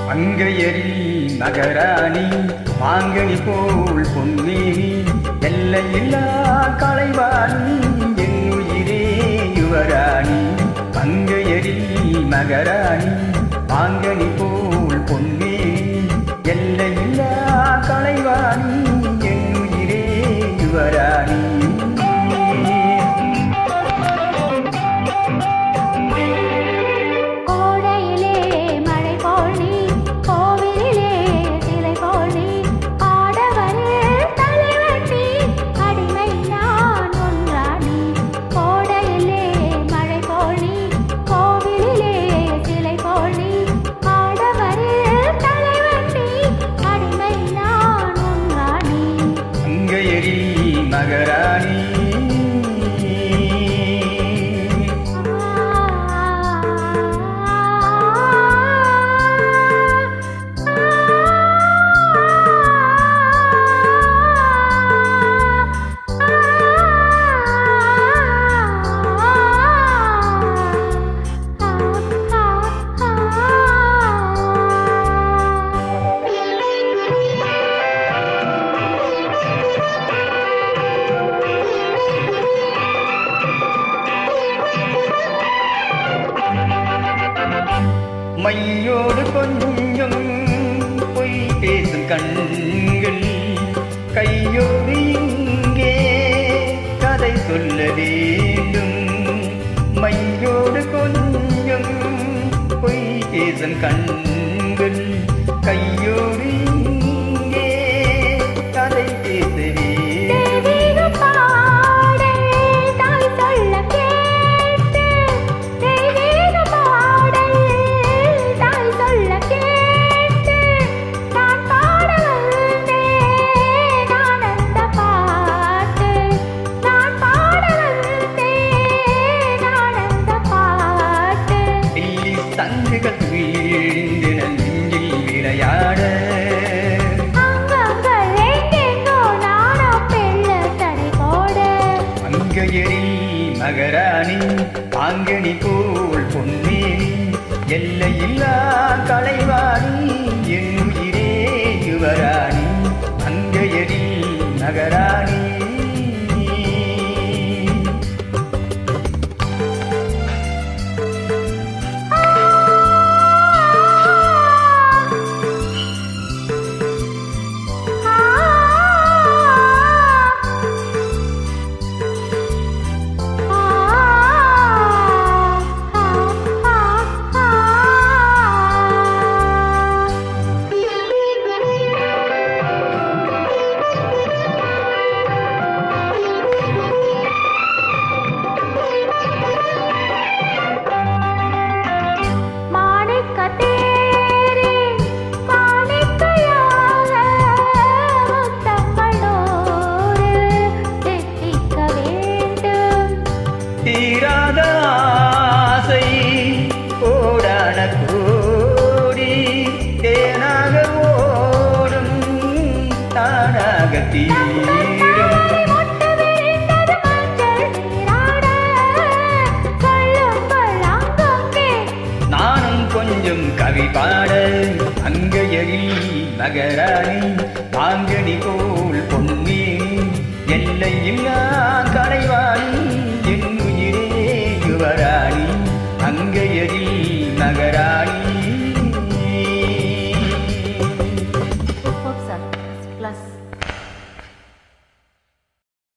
மங்கையரி மகராணி மாங்கனி போல் பொன்மேனி எல்லையில்லா கலைவாணி என் உயிரே யுவராணி. மங்கையரி மகராணி மாங்கனி போல் பொன்மேனி எல்லையில்லா கலைவாணி என் உயிரே யுவராணி. மகராணி மையோடு கொஞ்சம் பொய் பேசும் கண்கள் கையோடு இங்கே கதை சொல்ல வேண்டும். மையோடு கொஞ்சம் பொய் பேசும் கண்கள் கையோடு இங்கே கதை பேச வேண்டும். தங்குகள் வீழ்ந்தின நெஞ்சில் விளையாட மங்கையரி மகராணி மாங்கனி போல் பொன்மேனி எல்லையில்லா கலைவாணி என் உயிரே யுவராணி. மங்கையரி மகராணி தீராத ஆசை கோடான கோடி தேனாக ஓடும் தானாக தீரும். நானும் கொஞ்சம் கவி பாட மங்கையரி மகராணி மாங்கனி போல் பொன்மேனி எல்லையில்லா